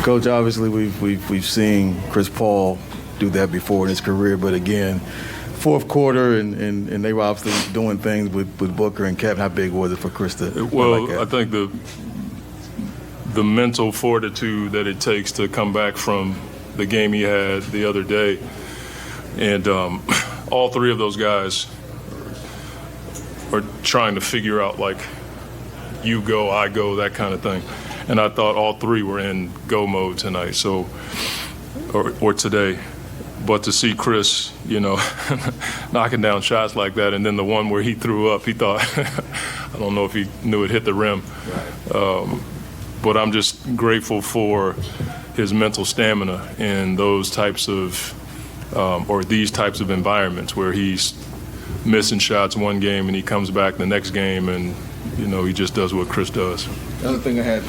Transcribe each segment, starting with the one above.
Coach, obviously we've seen Chris Paul do that before in his career, but again, fourth quarter and they were obviously doing things with Booker and Kevin. How big was it for Chris to? Well, like that? I think the mental fortitude that it takes to come back from the game he had the other day, and all three of those guys are trying to figure out, like, you go, I go, that kind of thing. And I thought all three were in go mode tonight, so or today. But to see Chris, knocking down shots like that, and then the one where he threw up, he thought, I don't know if he knew it hit the rim. But I'm just grateful for his mental stamina in those types of, or these types of environments where he's missing shots one game and he comes back the next game and, he just does what Chris does. The other thing I had,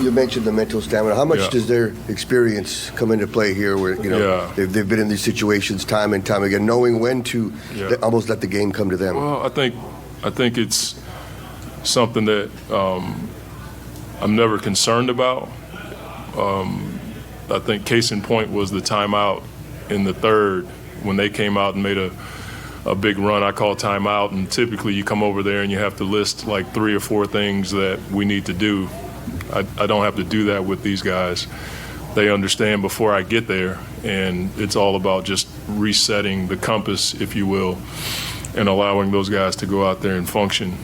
you mentioned the mental stamina. How much does their experience come into play here where, they've been in these situations time and time again, knowing when to almost let the game come to them? Well, I think it's something that I'm never concerned about. I think case in point was the timeout in the third when they came out and made a big run. I call timeout, and typically you come over there and you have to list like 3 or 4 things that we need to do. I don't have to do that with these guys. They understand before I get there, and it's all about just resetting the compass, if you will, and allowing those guys to go out there and function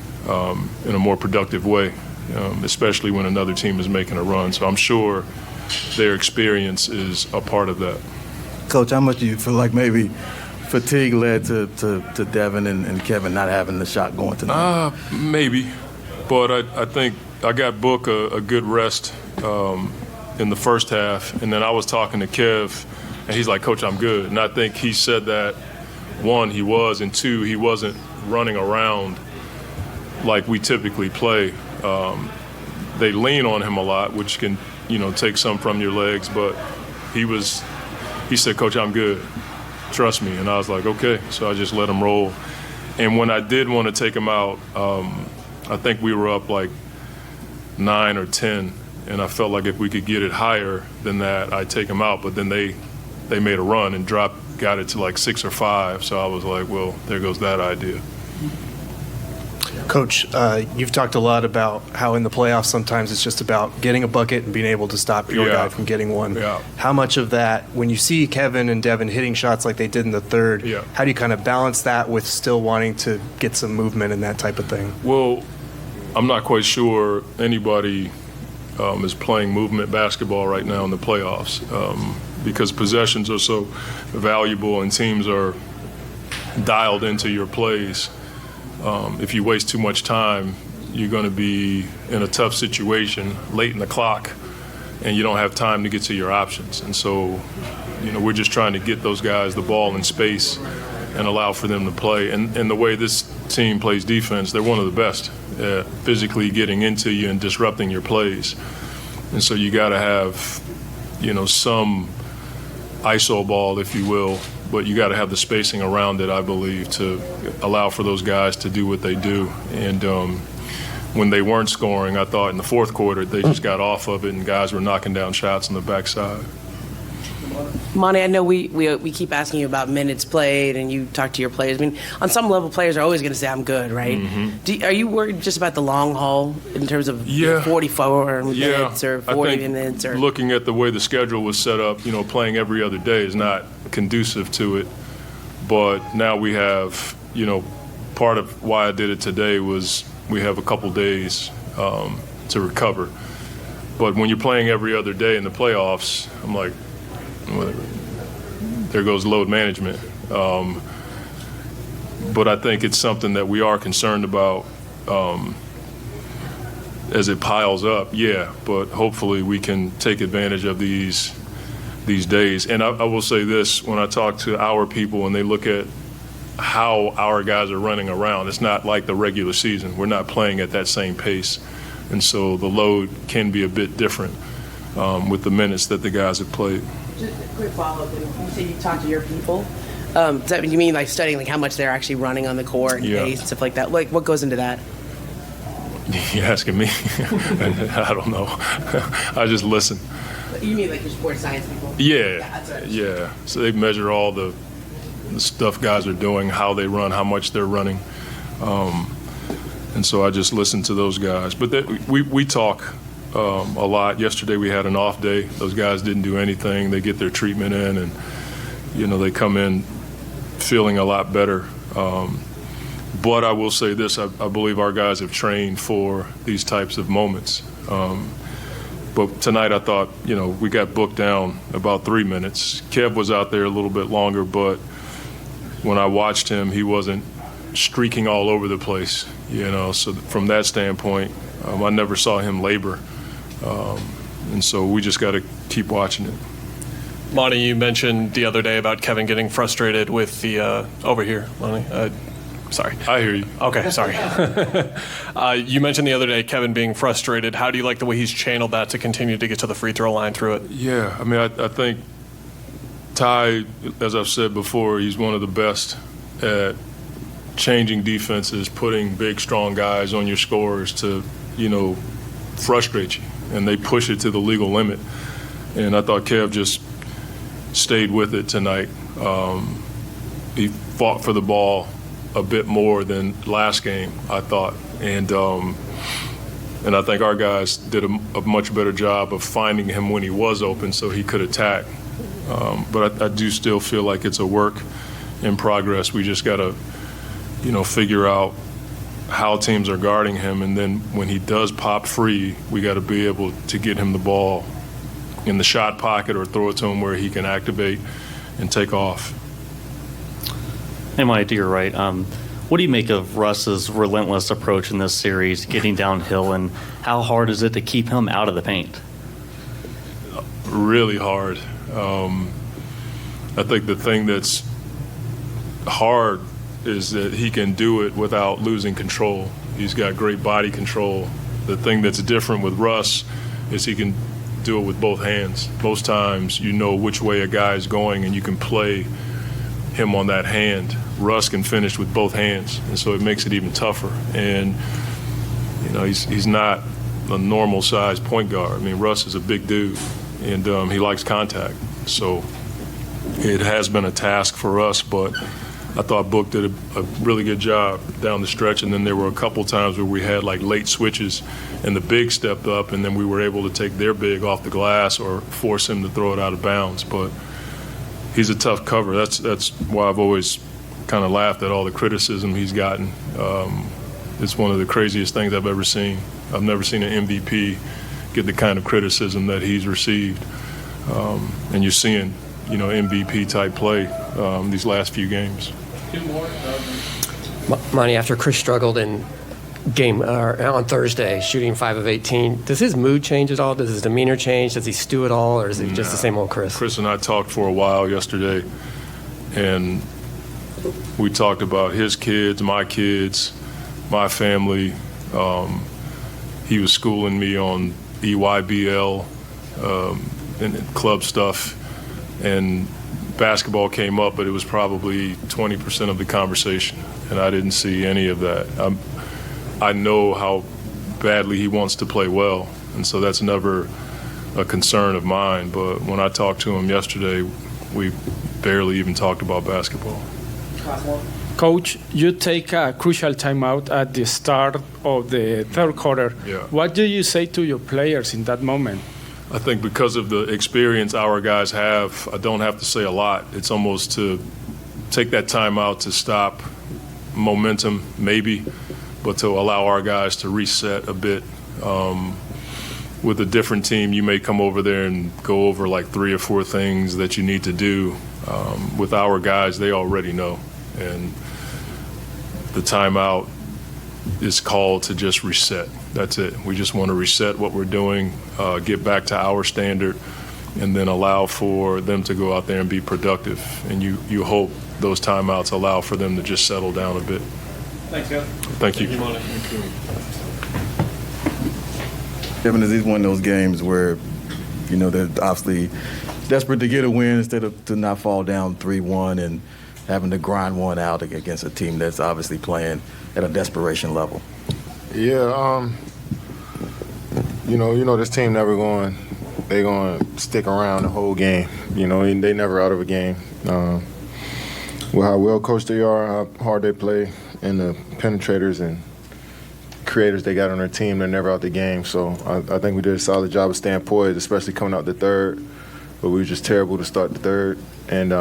in a more productive way, especially when another team is making a run. So I'm sure their experience is a part of that. Coach, how much do you feel like maybe fatigue led to Devin and Kevin not having the shot going tonight? Maybe, but I think I got Book a good rest in the first half, and then I was talking to Kev, and he's like, Coach, I'm good. And I think he said that, 1, he was, and 2, he wasn't running around like we typically play. They lean on him a lot, which can, take some from your legs, but he said, Coach, I'm good. Trust me. And I was like, okay. So I just let him roll. And when I did want to take him out, I think we were up like 9 or 10, and I felt like if we could get it higher than that, I'd take him out. But then they made a run and got it to like 6 or 5. So I was like, well, there goes that idea. Coach, you've talked a lot about how in the playoffs sometimes it's just about getting a bucket and being able to stop your guy from getting one. Yeah. How much of that, when you see Kevin and Devin hitting shots like they did in the third, how do you kind of balance that with still wanting to get some movement and that type of thing? Well, I'm not quite sure anybody is playing movement basketball right now in the playoffs because possessions are so valuable and teams are dialed into your plays. If you waste too much time, you're going to be in a tough situation late in the clock, and you don't have time to get to your options. And so, we're just trying to get those guys the ball in space and allow for them to play. And the way this team plays defense, they're one of the best at physically getting into you and disrupting your plays. And so you got to have, some ISO ball, if you will, but you got to have the spacing around it, I believe, to allow for those guys to do what they do. And when they weren't scoring, I thought in the fourth quarter they just got off of it and guys were knocking down shots on the backside. Monty, I know we keep asking you about minutes played and you talk to your players. I mean, on some level, players are always going to say, I'm good, right? Mm-hmm. Are you worried just about the long haul in terms of 44 minutes or 40 minutes? Or looking at the way the schedule was set up, playing every other day is not conducive to it. But now we have, part of why I did it today was we have a couple days to recover. But when you're playing every other day in the playoffs, I'm like, there goes load management. But I think it's something that we are concerned about as it piles up, but hopefully we can take advantage of these days. And I will say this, when I talk to our people and they look at how our guys are running around, it's not like the regular season. We're not playing at that same pace. And so the load can be a bit different with the minutes that the guys have played. Just a quick follow-up. You say you talk to your people. Does that you mean like studying like how much they're actually running on the court and pace and stuff like that? Like what goes into that? You're asking me? I don't know. I just listen. You mean like your sports science people? Yeah. So they measure all the stuff guys are doing, how they run, how much they're running. And so I just listen to those guys. But we talk a lot. Yesterday we had an off day. Those guys didn't do anything. They get their treatment in, and, they come in feeling a lot better. But I will say this, I believe our guys have trained for these types of moments. But tonight I thought, we got booked down about 3 minutes. Kev was out there a little bit longer, but when I watched him, he wasn't streaking all over the place, So from that standpoint, I never saw him labor. And so we just got to keep watching it. Monty, you mentioned the other day about Kevin getting frustrated with the over here, Monty. Sorry. I hear you. Okay, sorry. You mentioned the other day Kevin being frustrated. How do you like the way he's channeled that to continue to get to the free throw line through it? Yeah, I think Ty, as I've said before, he's one of the best at changing defenses, putting big, strong guys on your scores to, frustrate you. And they push it to the legal limit. And I thought Kev just stayed with it tonight. He fought for the ball a bit more than last game, I thought. And I think our guys did a much better job of finding him when he was open so he could attack. But I do still feel like it's a work in progress. We just got to, figure out how teams are guarding him. And then when he does pop free, we got to be able to get him the ball in the shot pocket or throw it to him where he can activate and take off. Hey, Mike, to your right. What do you make of Russ's relentless approach in this series, getting downhill, and how hard is it to keep him out of the paint? Really hard. I think the thing that's hard is that he can do it without losing control. He's got great body control. The thing that's different with Russ is he can do it with both hands. Most times you know which way a guy is going and you can play him on that hand. Russ can finish with both hands, and so it makes it even tougher. And he's not a normal size point guard. I mean, Russ is a big dude, and he likes contact. So it has been a task for us, but I thought Book did a really good job down the stretch. And then there were a couple times where we had like late switches, and the big stepped up, and then we were able to take their big off the glass or force him to throw it out of bounds. But he's a tough cover. That's why I've always kind of laughed at all the criticism he's gotten. It's one of the craziest things I've ever seen. I've never seen an MVP get the kind of criticism that he's received. And you're seeing, MVP type play these last few games. Monty, after Chris struggled in game on Thursday, shooting 5 of 18, does his mood change at all? Does his demeanor change? Does he stew at all, or is he just the same old Chris? Chris and I talked for a while yesterday, and we talked about his kids, my family. He was schooling me on EYBL and club stuff, and basketball came up, but it was probably 20% of the conversation, and I didn't see any of that. I know how badly he wants to play well, and so that's never a concern of mine. But when I talked to him yesterday, we barely even talked about basketball. Coach, you take a crucial timeout at the start of the third quarter. Yeah. What do you say to your players in that moment? I think because of the experience our guys have, I don't have to say a lot. It's almost to take that timeout to stop momentum, maybe, but to allow our guys to reset a bit. With a different team, you may come over there and go over like 3 or 4 things that you need to do. With our guys, they already know. And the timeout is called to just reset. That's it. We just want to reset what we're doing, get back to our standard, and then allow for them to go out there and be productive. And you hope those timeouts allow for them to just settle down a bit. Thanks, Kevin. Thank you. Kevin, is this one of those games where, they're obviously desperate to get a win instead of to not fall down 3-1, and having to grind one out against a team that's obviously playing at a desperation level? Yeah, you know, this team never going to stick around the whole game. You know, and they never out of a game. Well, how well coached they are, how hard they play, and the penetrators and creators they got on their team, they're never out the game. So I think we did a solid job of staying poised, especially coming out the third. But we were just terrible to start the third, and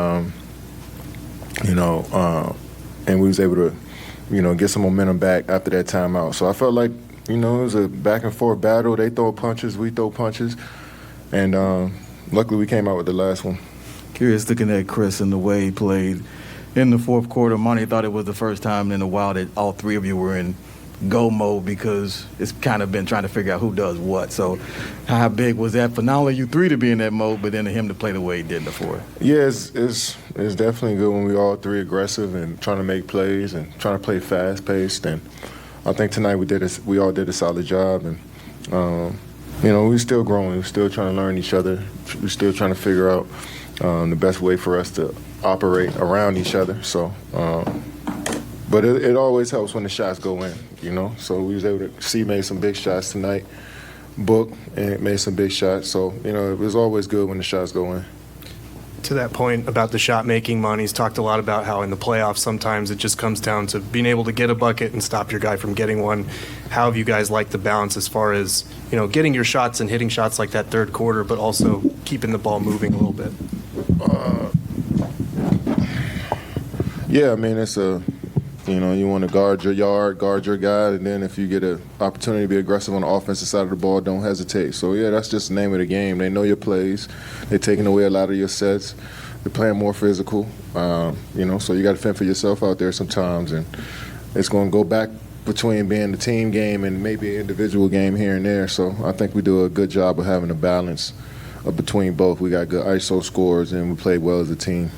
and we was able to, get some momentum back after that timeout. So I felt like, it was a back and forth battle. They throw punches, we throw punches, and luckily we came out with the last one. Curious looking at Chris and the way he played in the fourth quarter. Monty thought it was the first time in a while that all three of you were in go mode, because it's kind of been trying to figure out who does what. So how big was that for not only you three to be in that mode, but then him to play the way he did in the fourth? Yeah, it's definitely good when we all three aggressive and trying to make plays and trying to play fast-paced. And I think tonight we all did a solid job. And, we're still growing. We're still trying to learn each other. We're still trying to figure out the best way for us to operate around each other. So, but it always helps when the shots go in, So we was able to made some big shots tonight. Book and made some big shots. So, it was always good when the shots go in. To that point about the shot making, Monty's talked a lot about how in the playoffs sometimes it just comes down to being able to get a bucket and stop your guy from getting one. How have you guys liked the balance as far as, getting your shots and hitting shots like that third quarter, but also keeping the ball moving a little bit? Yeah, I mean, it's you want to guard your yard, guard your guy, and then if you get an opportunity to be aggressive on the offensive side of the ball, don't hesitate. So, yeah, that's just the name of the game. They know your plays. They're taking away a lot of your sets. They're playing more physical, so you got to fend for yourself out there sometimes. And it's going to go back between being the team game and maybe an individual game here and there. So I think we do a good job of having a balance between both. We got good ISO scores, and we played well as a team.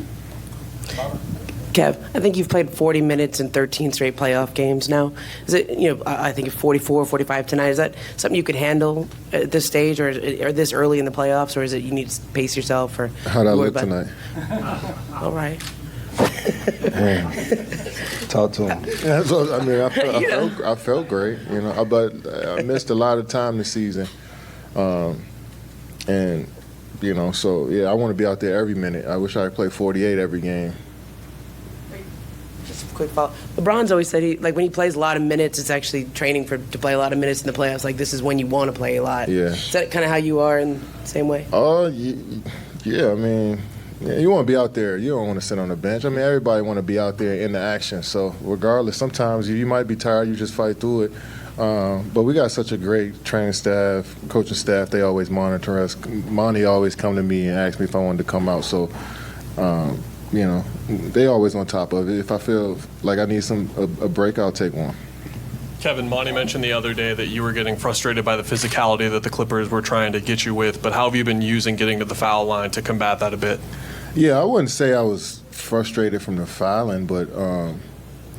Kev, I think you've played 40 minutes in 13 straight playoff games now. Is it, I think 44, 45 tonight. Is that something you could handle at this stage or this early in the playoffs, or is it you need to pace yourself? Or how'd I look tonight? All right. Talk to him. Yeah, so, I felt great, but I missed a lot of time this season. And, so, yeah, I want to be out there every minute. I wish I could play 48 every game. Quick follow. LeBron's always said when he plays a lot of minutes, it's actually training to play a lot of minutes in the playoffs. Like, this is when you want to play a lot. Yeah. Is that kind of how you are in the same way? Yeah. I mean, you want to be out there. You don't want to sit on the bench. I mean, everybody want to be out there in the action. So regardless, sometimes you might be tired. You just fight through it. But we got such a great training staff, coaching staff. They always monitor us. Monty always come to me and ask me if I wanted to come out. So. They always on top of it. If I feel like I need a break, I'll take one. Kevin, Monty mentioned the other day that you were getting frustrated by the physicality that the Clippers were trying to get you with, but how have you been using getting to the foul line to combat that a bit? Yeah, I wouldn't say I was frustrated from the fouling, but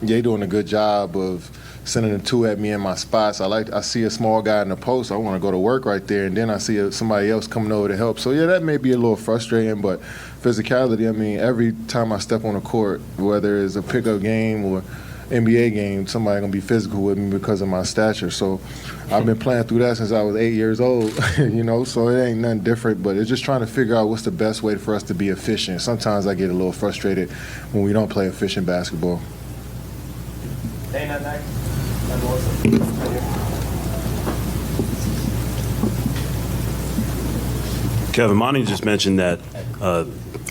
they doing a good job of sending the two at me in my spots. I see a small guy in the post, I want to go to work right there, and then I see somebody else coming over to help. So, yeah, that may be a little frustrating, but physicality, I mean, every time I step on the court, whether it's a pickup game or NBA game, somebody going to be physical with me because of my stature. So I've been playing through that since I was 8 years old, so it ain't nothing different, but it's just trying to figure out what's the best way for us to be efficient. Sometimes I get a little frustrated when we don't play efficient basketball. Dana next. Kevin, Monty just mentioned that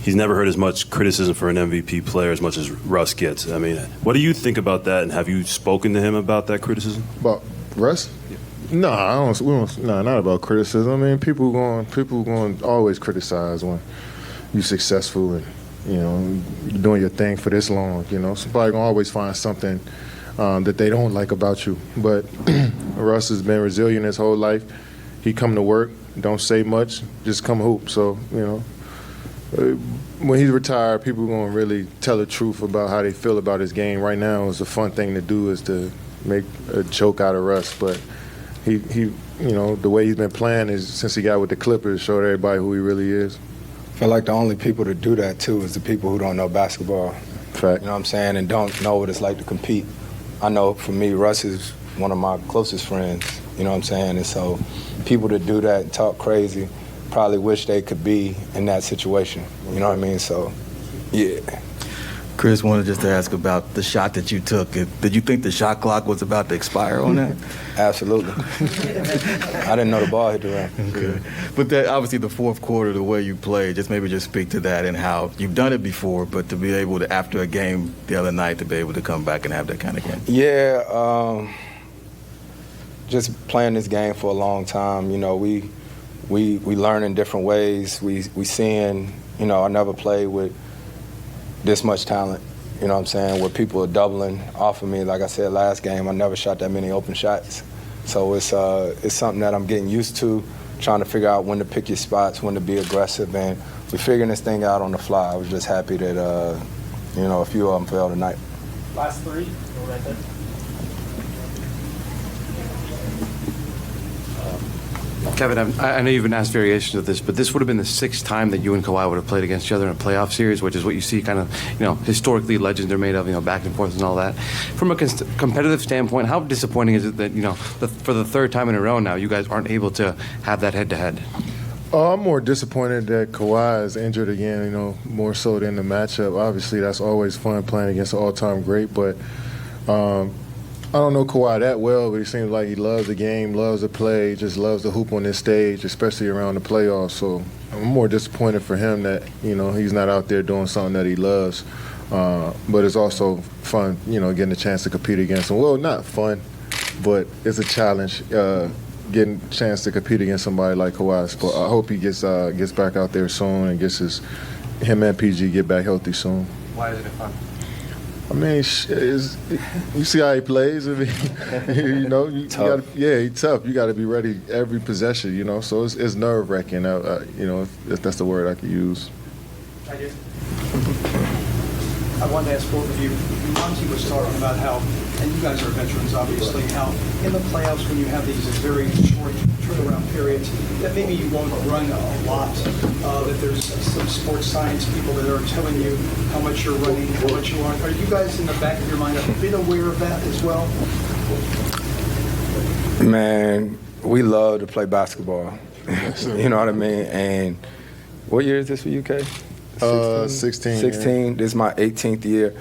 he's never heard as much criticism for an MVP player as much as Russ gets. I mean, what do you think about that, and have you spoken to him about that criticism? About Russ? Yeah. No, not about criticism. I mean, people going to always criticize when you're successful and you're doing your thing for this long. Somebody gonna always find something that they don't like about you. But Russ has been resilient his whole life. He come to work, don't say much, just come hoop. So, when he's retired, people are going to really tell the truth about how they feel about his game. Right now, it's a fun thing to do is to make a joke out of Russ. But he the way he's been playing is since he got with the Clippers, showed everybody who he really is. I feel like the only people to do that, too, is the people who don't know basketball. Fact. You know what I'm saying? And don't know what it's like to compete. I know for me, Russ is one of my closest friends. You know what I'm saying? And so people that do that and talk crazy probably wish they could be in that situation. You know what I mean? So, yeah. Chris, wanted just to ask about the shot that you took. Did you think the shot clock was about to expire on that? Absolutely. I didn't know the ball hit the rim. Okay. But that, obviously the fourth quarter, the way you played, just speak to that and how you've done it before, but to be able to, after a game the other night, to be able to come back and have that kind of game. Yeah, just playing this game for a long time, you know, we learn in different ways. We seeing, you know, I never played with this much talent, you know what I'm saying, where people are doubling off of me. Like I said last game, I never shot that many open shots. So it's something that I'm getting used to, trying to figure out when to pick your spots, when to be aggressive, and we're figuring this thing out on the fly. I was just happy that, you know, a few of them fell tonight. Last three, go right there. Kevin, I know you've been asked variations of this, but this would have been the sixth time that you and Kawhi would have played against each other in a playoff series, which is what you see kind of, you know, historically legends are made of, you know, back and forth and all that. From a competitive standpoint, how disappointing is it that, you know, for the third time in a row now, you guys aren't able to have that head-to-head? I'm more disappointed that Kawhi is injured again, you know, more so than the matchup. Obviously, that's always fun playing against an all-time great, but I don't know Kawhi that well, but he seems like he loves the game, loves to play, just loves to hoop on this stage, especially around the playoffs. So I'm more disappointed for him that, you know, he's not out there doing something that he loves. But it's also fun, you know, getting a chance to compete against him. Well, not fun, but it's a challenge getting a chance to compete against somebody like Kawhi. But I hope he gets back out there soon and him and PG get back healthy soon. Why isn't it fun? I mean, you see how he plays. I mean, you know, he's tough. You got to be ready every possession. You know, so it's nerve wracking. You know, if that's the word I could use. I wanted to ask both of you. Monty was talking about how, and you guys are veterans, obviously, how in the playoffs when you have these very short turnaround periods, that maybe you won't run a lot. That there's some sports science people that are telling you how much you're running, how much you aren't. Are you guys in the back of your mind a bit aware of that as well? Man, we love to play basketball. You know what I mean? And what year is this for UK? 16. 16. Yeah. This is my 18th year.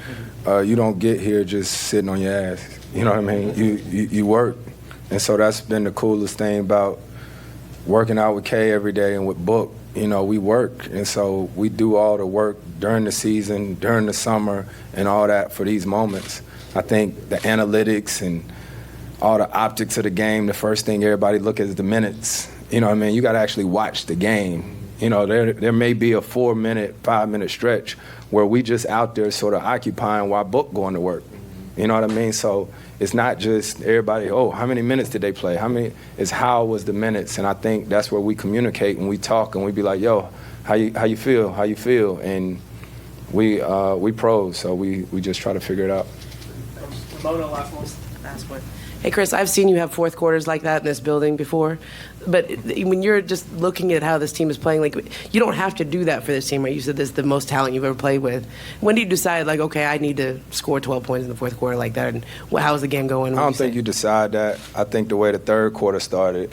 You don't get here just sitting on your ass. You know what I mean? You work. And so that's been the coolest thing about working out with Kay every day and with Book. You know, we work. And so we do all the work during the season, during the summer, and all that for these moments. I think the analytics and all the optics of the game, the first thing everybody look at is the minutes. You know what I mean? You got to actually watch the game. You know, there may be a 4-minute, 5-minute stretch where we just out there sort of occupying while Book going to work. You know what I mean? So it's not just everybody, oh, how many minutes did they play? It's how was the minutes? And I think that's where we communicate and we talk and we be like, yo, how you feel? How you feel? And we pros, so we just try to figure it out. Ramona, last one. Hey, Chris, I've seen you have fourth quarters like that in this building before, but when you're just looking at how this team is playing, like, you don't have to do that for this team, right? You said this is the most talent you've ever played with. When do you decide, like, okay, I need to score 12 points in the fourth quarter like that, and how's the game going? I don't think you decide that. I think the way the third quarter started,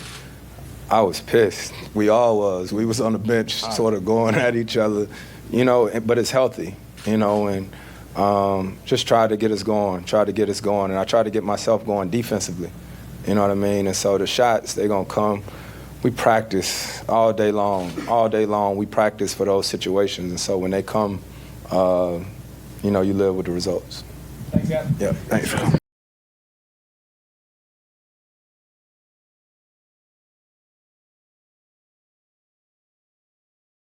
I was pissed. We all was. We was on the bench sort of going at each other, you know, but it's healthy, you know, and just tried to get us going, and I tried to get myself going defensively, you know what I mean? And so the shots, they're going to come. We practice all day long. We practice for those situations, and so when they come, you know, you live with the results. Thanks, guys. Yeah, thanks.